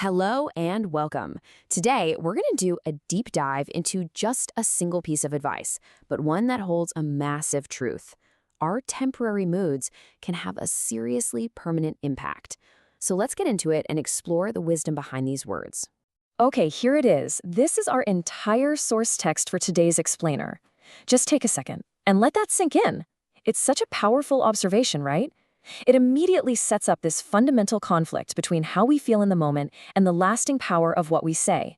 Hello and welcome. Today, we're going to do a deep dive into just a single piece of advice, but one that holds a massive truth. Our temporary moods can have a seriously permanent impact. So let's get into it and explore the wisdom behind these words. Okay, here it is. This is our entire source text for today's explainer. Just take a second and let that sink in. It's such a powerful observation, right? It immediately sets up this fundamental conflict between how we feel in the moment and the lasting power of what we say.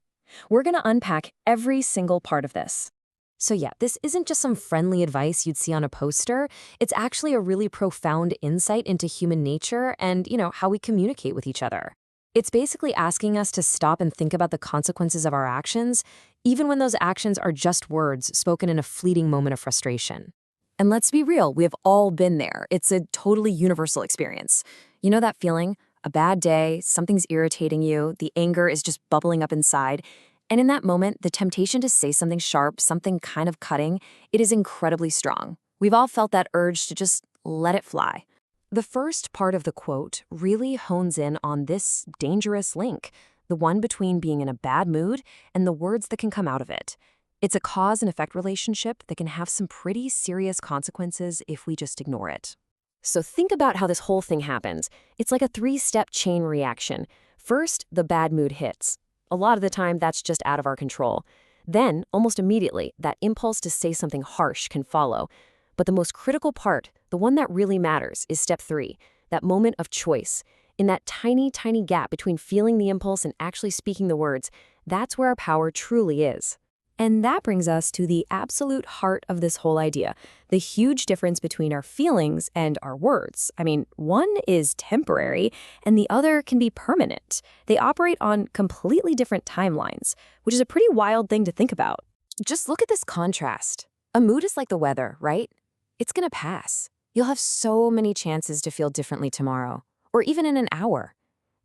We're going to unpack every single part of this. So yeah, this isn't just some friendly advice you'd see on a poster. It's actually a really profound insight into human nature and, how we communicate with each other. It's basically asking us to stop and think about the consequences of our actions, even when those actions are just words spoken in a fleeting moment of frustration. And let's be real, we have all been there. It's a totally universal experience. You know that feeling? A bad day, something's irritating you, the anger is just bubbling up inside. And in that moment, the temptation to say something sharp, something kind of cutting, it is incredibly strong. We've all felt that urge to just let it fly. The first part of the quote really hones in on this dangerous link, the one between being in a bad mood and the words that can come out of it. It's a cause and effect relationship that can have some pretty serious consequences if we just ignore it. So think about how this whole thing happens. It's like a three-step chain reaction. First, the bad mood hits. A lot of the time, that's just out of our control. Then, almost immediately, that impulse to say something harsh can follow. But the most critical part, the one that really matters, is step 3, that moment of choice. In that tiny, tiny gap between feeling the impulse and actually speaking the words, that's where our power truly is. And that brings us to the absolute heart of this whole idea, the huge difference between our feelings and our words. I mean, one is temporary and the other can be permanent. They operate on completely different timelines, which is a pretty wild thing to think about. Just look at this contrast. A mood is like the weather, right? It's gonna pass. You'll have so many chances to feel differently tomorrow, or even in an hour.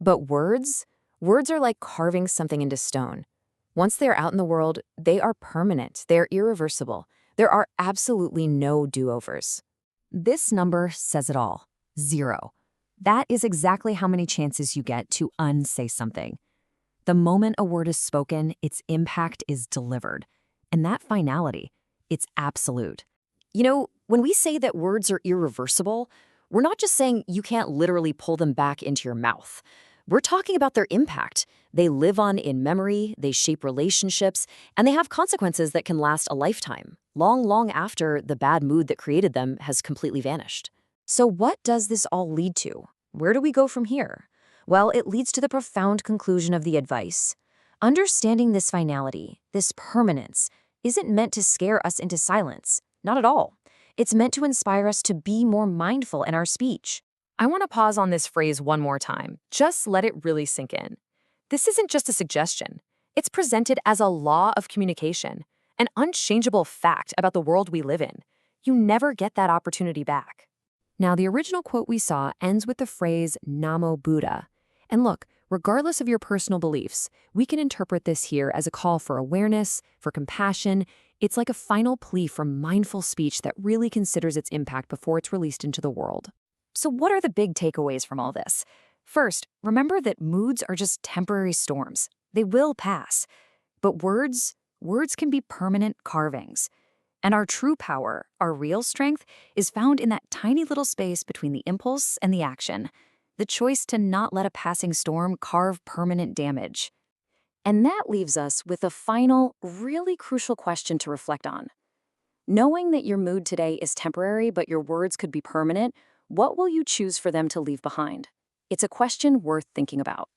But words are like carving something into stone. Once they are out in the world, they are permanent, they are irreversible. There are absolutely no do-overs. This number says it all. 0. That is exactly how many chances you get to unsay something. The moment a word is spoken, its impact is delivered. And that finality, it's absolute. When we say that words are irreversible, we're not just saying you can't literally pull them back into your mouth. We're talking about their impact. They live on in memory, they shape relationships, and they have consequences that can last a lifetime, long, long after the bad mood that created them has completely vanished. So what does this all lead to? Where do we go from here? Well, it leads to the profound conclusion of the advice. Understanding this finality, this permanence, isn't meant to scare us into silence. Not at all. It's meant to inspire us to be more mindful in our speech. I want to pause on this phrase one more time. Just let it really sink in. This isn't just a suggestion. It's presented as a law of communication, an unchangeable fact about the world we live in. You never get that opportunity back. Now, the original quote we saw ends with the phrase Namo Buddha. And look, regardless of your personal beliefs, we can interpret this here as a call for awareness, for compassion. It's like a final plea for mindful speech that really considers its impact before it's released into the world. So what are the big takeaways from all this? First, remember that moods are just temporary storms. They will pass. But words can be permanent carvings. And our true power, our real strength, is found in that tiny little space between the impulse and the action. The choice to not let a passing storm carve permanent damage. And that leaves us with a final, really crucial question to reflect on. Knowing that your mood today is temporary but your words could be permanent, what will you choose for them to leave behind? It's a question worth thinking about.